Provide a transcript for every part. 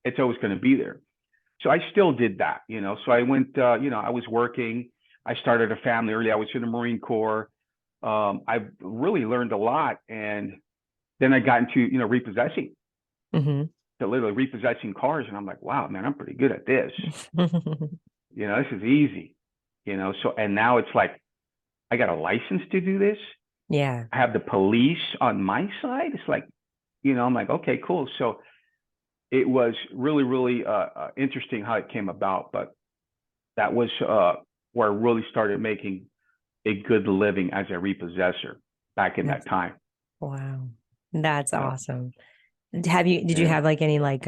it's always going to be there. So I still did that, So I went, I was working. I started a family early. I was in the Marine Corps. I really learned a lot, and then I got into, repossessing, to literally repossessing cars, and I'm like, wow, man, I'm pretty good at this. This is easy, So, and now it's like I got a license to do this. Yeah. I have the police on my side. It's like, I'm like, okay, cool. So it was really, really interesting how it came about, but that was where I really started making a good living as a repossessor back in that time. Wow. That's Yeah. awesome. Did you Yeah. have like any like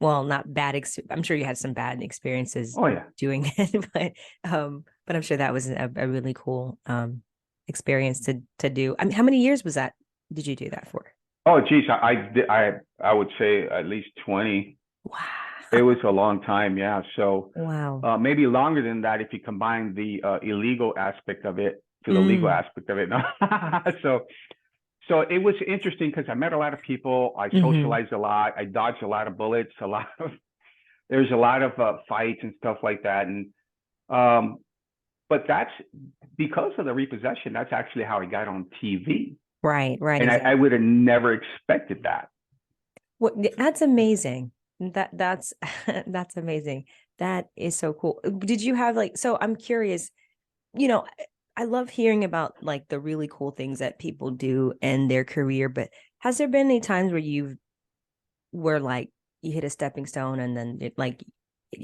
well, not bad I'm sure you had some bad experiences Oh yeah. doing it, but I'm sure that was a really cool experience to do. I mean, how many years was that? Did you do that for? Oh geez, I would say at least 20. It Wow. was a long time, yeah. So Wow. maybe longer than that if you combine the illegal aspect of it to the legal Mm. aspect of it. So so it was interesting because I met a lot of people. I Hmm. socialized a lot. I dodged a lot of bullets. There's a lot of fights and stuff like that. And um, but that's because of the repossession. That's actually how I got on TV, Right, right, and I exactly. would have never expected that. What that's amazing. That's that's amazing. That is so cool. Did you have like, so I'm curious, you know, I love hearing about like the really cool things that people do in their career, but has there been any times where where like you hit a stepping stone and then you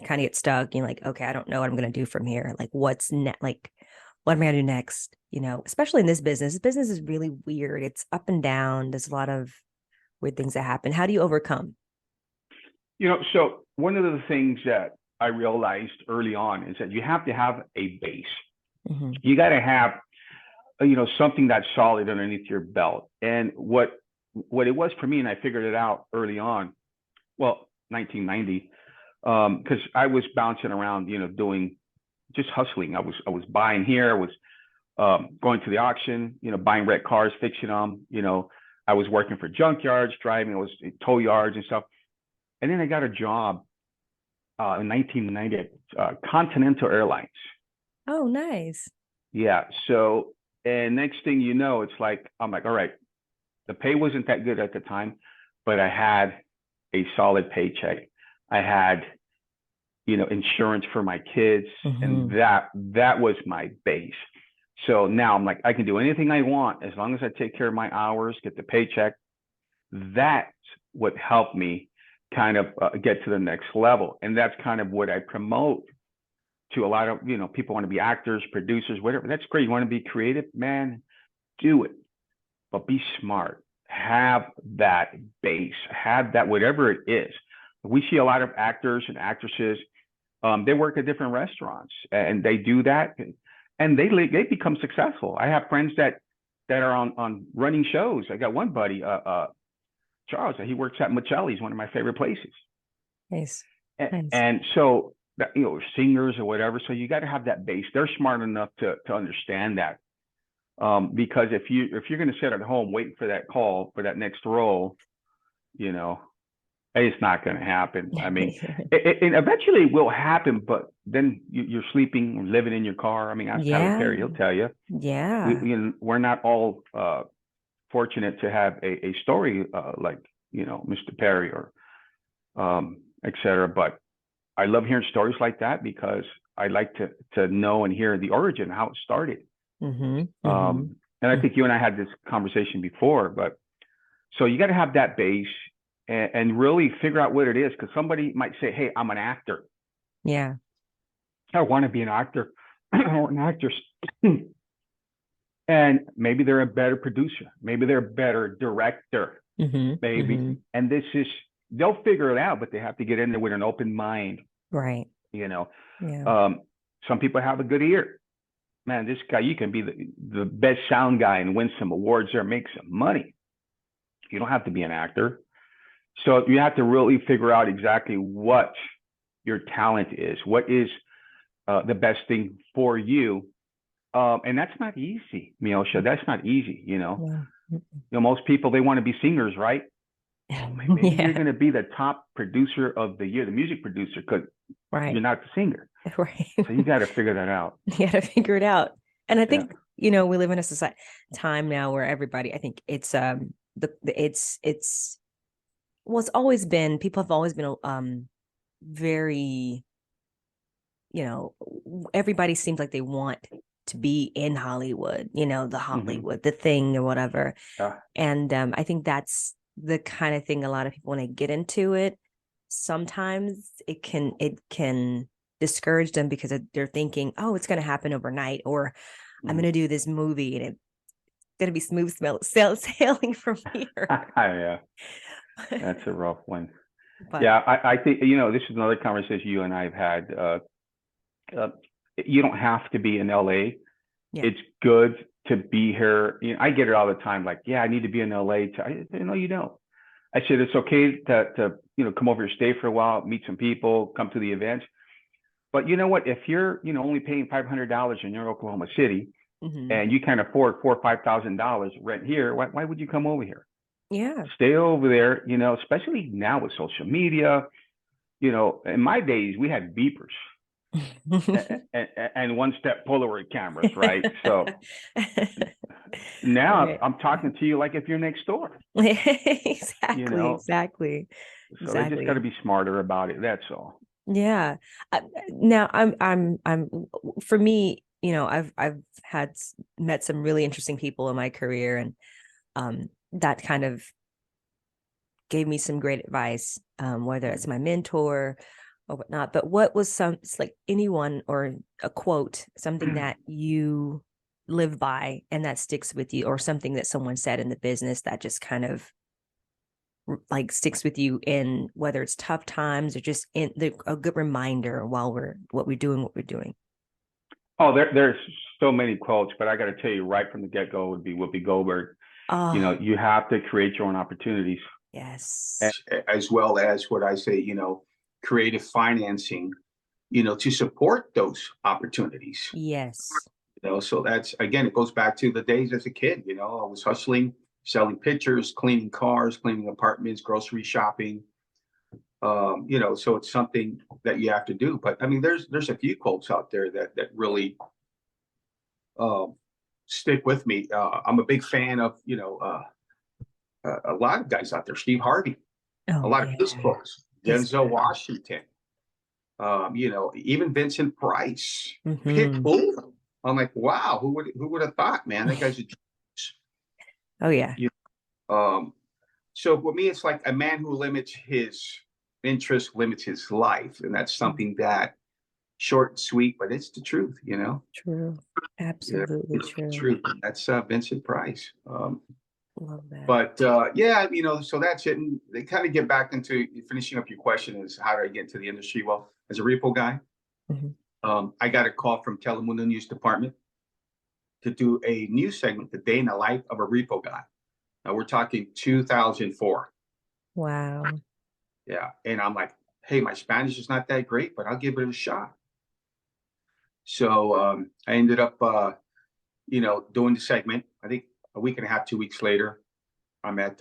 kind of get stuck, you're like, okay, I don't know what I'm gonna do from here. Like what am I gonna do next? Especially in this business. This business is really weird. It's up and down. There's a lot of weird things that happen. How do you overcome? So one of the things that I realized early on is that you have to have a base. Mm-hmm. You got to have, something that's solid underneath your belt. And what it was for me, and I figured it out early on, well, 1990, because I was bouncing around, doing just hustling. I was buying here. I was going to the auction, buying wrecked cars, fixing them. I was working for junkyards, driving. I was in tow yards and stuff. And then I got a job in 1990 at Continental Airlines. Oh, nice. Yeah. So, and next thing you know, I'm like, all right, the pay wasn't that good at the time, but I had a solid paycheck. I had, insurance for my kids, and Mm-hmm. that was my base. So now I'm like, I can do anything I want as long as I take care of my hours, get the paycheck. That's what helped me kind of get to the next level, and that's kind of what I promote to a lot of people want to be actors, producers, whatever. That's great. You want to be creative, man, do it, but be smart. Have that base. Have that whatever it is. We see a lot of actors and actresses. They work at different restaurants and they do that, and they become successful. I have friends that are on running shows. I got one buddy, Charles. He works at Michelli's, one of my favorite places. Nice. And, Nice. and so singers or whatever. So you got to have that base. They're smart enough to understand that. Because if you're going to sit at home waiting for that call for that next role, you know, it's not going to happen. I mean, it eventually will happen, but then you're sleeping, living in your car. I mean, ask Tyler Yeah. Perry; he'll tell you. Yeah. We're not all fortunate to have a story like Mr. Perry or et cetera. But I love hearing stories like that because I like to know and hear the origin, how it started. Mm-hmm. Mm-hmm. And I think you and I had this conversation before, but so you got to have that base and really figure out what it is, because somebody might say, "Hey, I'm an actor. Yeah. I want to be an actor or an actress," and maybe they're a better producer, maybe they're a better director, Mm-hmm. maybe, Mm-hmm. and this is they'll figure it out, but they have to get in there with an open mind. Right. You know, Yeah. um, some people have a good ear. Man, this guy, you can be the best sound guy and win some awards there, make some money. You don't have to be an actor. So you have to really figure out exactly what your talent is, what is the best thing for you. And that's not easy, Miosha. That's not easy. Yeah. Most people, they want to be singers, right? maybe you're Yeah, going to be the top producer of the year, the music producer, because right. you're not the singer. Right. So you got to figure that out. You got to figure it out. And I Yeah. think, you know, we live in a society time now where everybody, I think it's it's well, it's always been, people have always been very, you know, everybody seems like they want to be in Hollywood, you know, the Hmm. Hollywood, the thing or whatever. Yeah. And I think that's the kind of thing a lot of people, when they get into it, sometimes it can discourage them because they're thinking, oh, it's going to happen overnight, or I'm going Mhm. to do this movie and it's going to be smooth sailing from here. Yeah, that's a rough one. But Yeah, I think, this is another conversation you and I have had. Uh, you don't have to be in LA. yeah. It's good to be here. I get it all the time. Like, yeah, I need to be in LA. No, you don't. I said it's okay to come over here, stay for a while, meet some people, come to the events. But you know what? If you're only paying $500 and you're in Oklahoma City Hmm. and you can afford $4,000 or $5,000 rent here, why would you come over here? Yeah. Stay over there. Especially now with social media. In my days we had beepers and one-step Polaroid cameras, right? So now Right. I'm talking to you like if you're next door. You Exactly, know, exactly, so they just got to exactly. be smarter about it. That's all. Yeah. Now for me, you know, I've met some really interesting people in my career, and that kind of gave me some great advice, whether it's my mentor or whatnot. But what was it's like anyone or a quote, something that you live by and that sticks with you, or something that someone said in the business that just kind of like sticks with you in whether it's tough times or just a good reminder while we're doing what we're doing. Oh, there's so many quotes, but I got to tell you right from the get go would be Whoopi Goldberg. Oh, You have to create your own opportunities. yes. as well as what I say, creative financing, to support those opportunities. Yes. So that's, again, it goes back to the days as a kid. I was hustling, selling pictures, cleaning cars, cleaning apartments, grocery shopping. So it's something that you have to do. But I mean, there's a few quotes out there that really uh, stick with me. I'm a big fan of a lot of guys out there. Steve Harvey, a Oh, lot of yeah. his quotes. He's Denzel good. Washington, even Vincent Price, Hmm. Pitbull. I'm like, wow, who would have thought, man? That guy's a genius. Oh, yeah. You so for me, it's like a man who limits his interest limits his life, and that's Mm. something that short and sweet, but it's the truth. True. Yeah, Absolutely it's the true. truth. That's Vincent Price. Love that. But yeah, so that's it. And they kind of get back into finishing up your question is how do I get into the industry? Well, as a repo guy, Hmm. I got a call from Telemundo News Department to do a news segment, The Day in the Life of a Repo Guy. Now we're talking 2004. Wow. Yeah. And I'm like, hey, my Spanish is not that great, but I'll give it a shot. So I ended up, doing the segment. I think a week and a half, 2 weeks later, I'm at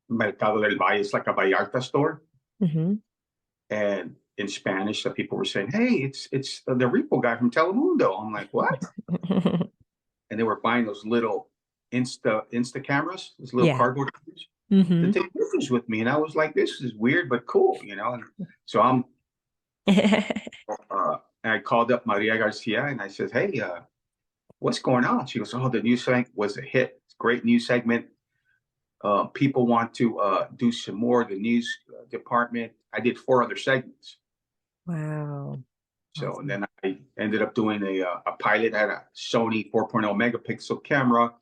Mercado del Valle. It's like a Vallarta store. Hmm. And in Spanish, the people were saying, "Hey, it's the repo guy from Telemundo." I'm like, "What?" And they were buying those little Insta cameras, those little Yeah. cardboard cameras to Hmm. take pictures with me. And I was like, "This is weird but cool." And so and I called up Maria Garcia and I said, "Hey, what's going on?" She goes, "Oh, the news segment was a hit. It's a great news segment. People want to do some more. The news department. I did 4 other segments." Wow. So, and Awesome. then I ended up doing a pilot at a Sony 4.0 megapixel camera. A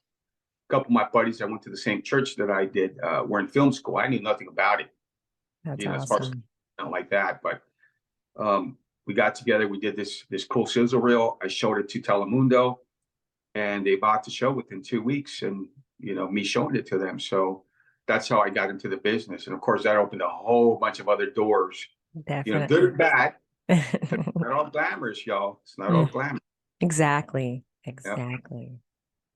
couple of my buddies that went to the same church that I did were in film school. I knew nothing about it, That's as far as awesome. like that. But we got together. We did this cool sizzle reel. I showed it to Telemundo, and they bought the show within 2 weeks. And me showing it to them. So that's how I got into the business. And of course, that opened a whole bunch of other doors. Good Definitely. and bad. Not all glamorous, y'all. It's not all Mm, glamorous. exactly. Yeah. Exactly.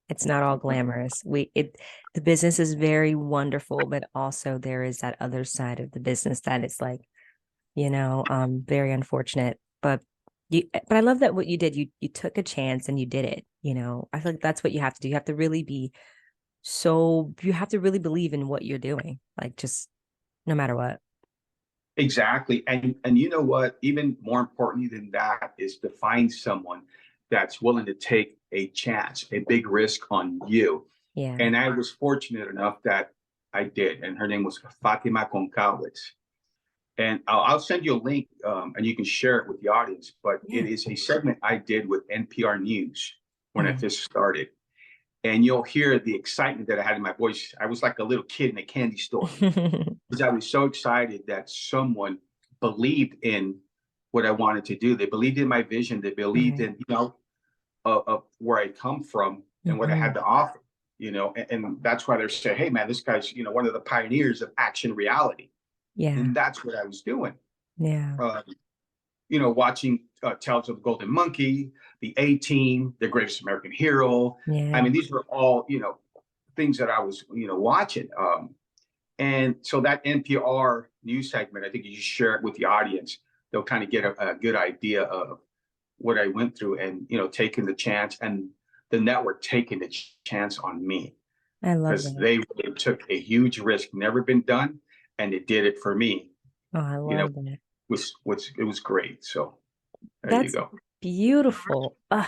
It's not all glamorous. The business is very wonderful, but also there is that other side of the business that is like, very unfortunate. But I love that what you did, you took a chance and you did it. I feel like that's what you have to do. You have to really you have to really believe in what you're doing, like just no matter what. Exactly. And you know what? Even more importantly than that is to find someone that's willing to take a chance, a big risk on you. Yeah. And I was fortunate enough that I did. And her name was Fatima Concalves. And I'll send you a link and you can share it with the audience. But Yeah. it is a segment I did with NPR News when I Mm. first started. And you'll hear the excitement that I had in my voice. I was like a little kid in a candy store because I was so excited that someone believed in what I wanted to do. They believed in my vision. They believed Right. in, of where I come from and what I had Mhm. to offer, and that's why they're saying, hey, man, this guy's, one of the pioneers of action reality. Yeah. And that's what I was doing. Yeah. Uh, watching Tales of the Golden Monkey, the A-Team, The Greatest American Hero. I Yeah. mean, these were all, things that I was, watching. And so that NPR news segment, I think you should share it with the audience. They'll kind of get a good idea of what I went through and, taking the chance and the network taking the chance on me I love because that. they took a huge risk, never been done. And it did it for me, Oh, I love that. it was great. So there you That's go. beautiful. I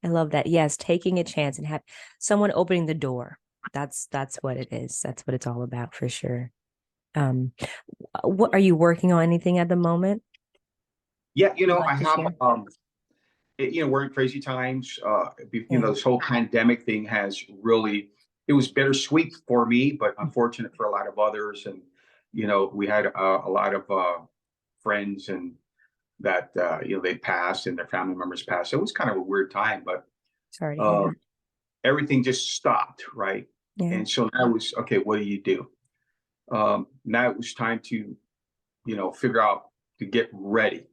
love that. Yes, taking a chance and have someone opening the door. That's what it is. That's what it's all about for sure. Um, what are you working on anything at the moment Yeah, you'd I like to have share? we're in crazy times. Yeah. This whole pandemic thing has really, it was bittersweet for me, but unfortunate for a lot of others. And, we had a lot of friends and that, they passed and their family members passed. So it was kind of a weird time, but Sorry to hear uh, that. everything just stopped, right? Yeah. And so now it was, okay, what do you do? Now it was time to, figure out to get ready.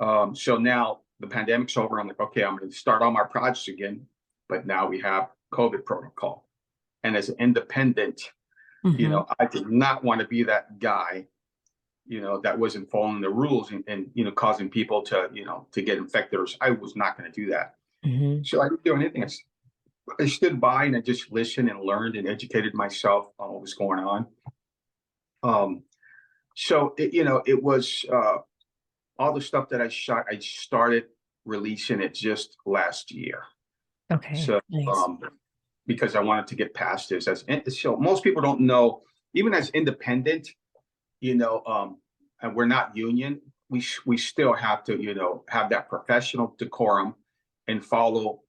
So now the pandemic's over. I'm like, okay, I'm going to start all my projects again. But now we have COVID protocol. And as an independent, Mhm. I did not want to be that guy, that wasn't following the rules and causing people to get infected. I was not going to do that. Mhm. So I didn't do anything. I stood by and I just listened and learned and educated myself on what was going on. So it was all the stuff that I shot. I started releasing it just last year. Okay. So Nice. because I wanted to get past this so most people don't know, even as independent, and we're not union, we still have to, have that professional decorum and follow,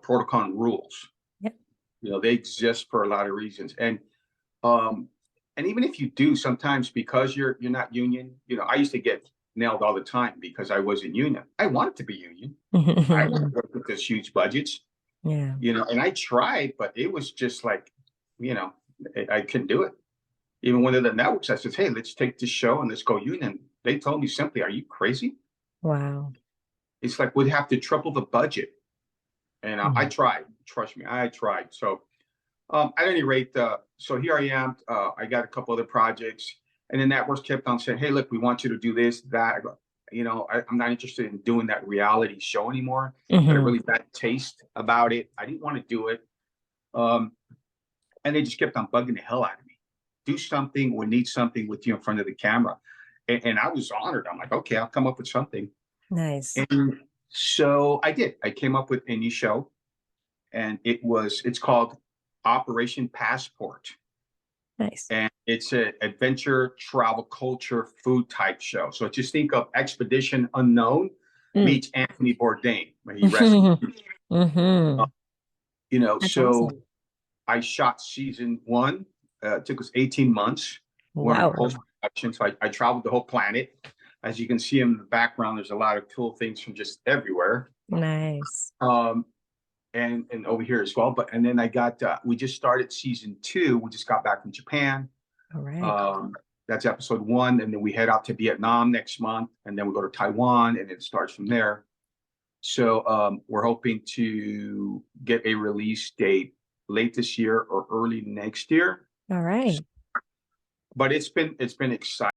protocol and rules. Yep. They exist for a lot of reasons. Um and even if you do sometimes because you're not union, I used to get nailed all the time because I wasn't union. I wanted to be union. I wanted to work with those huge budgets, Yeah. and I tried, but it was just like, you know, I couldn't do it. Even one of the networks, I said, hey, let's take this show and let's go union. They told me simply, are you crazy? Wow. It's like we'd have to triple the budget. And I Mm. tried. Trust me, I tried. So at any rate, so here I am. I got a couple other projects. And the networks kept on saying, hey, look, we want you to do this, that. I go, I'm not interested in doing that reality show anymore. I had a Mhm. really bad taste about it. I didn't want to do it. Um, and they just kept on bugging the hell out of me. Do something. We need something with you in front of the camera. And I was honored. I'm like, okay, I'll come up with something. Nice. And so I did. I came up with a new show, and it's called Operation Passport. Nice. And it's an adventure, travel, culture, food type show. So just think of Expedition Unknown Mm. meets Anthony Bourdain when he rescued. Uh, Mhm. That's so awesome. I shot season one. It took us 18 months. We're in Wow. post production. So I traveled the whole planet. As you can see in the background, there's a lot of cool things from just everywhere. Nice. Um, and over here as well. And then we just started season two. We just got back from Japan. All right. Um, that's episode one. And then we head out to Vietnam next month. And then we go to Taiwan and it starts from there. So we're hoping to get a release date late this year or early next year. All right. But it's been exciting.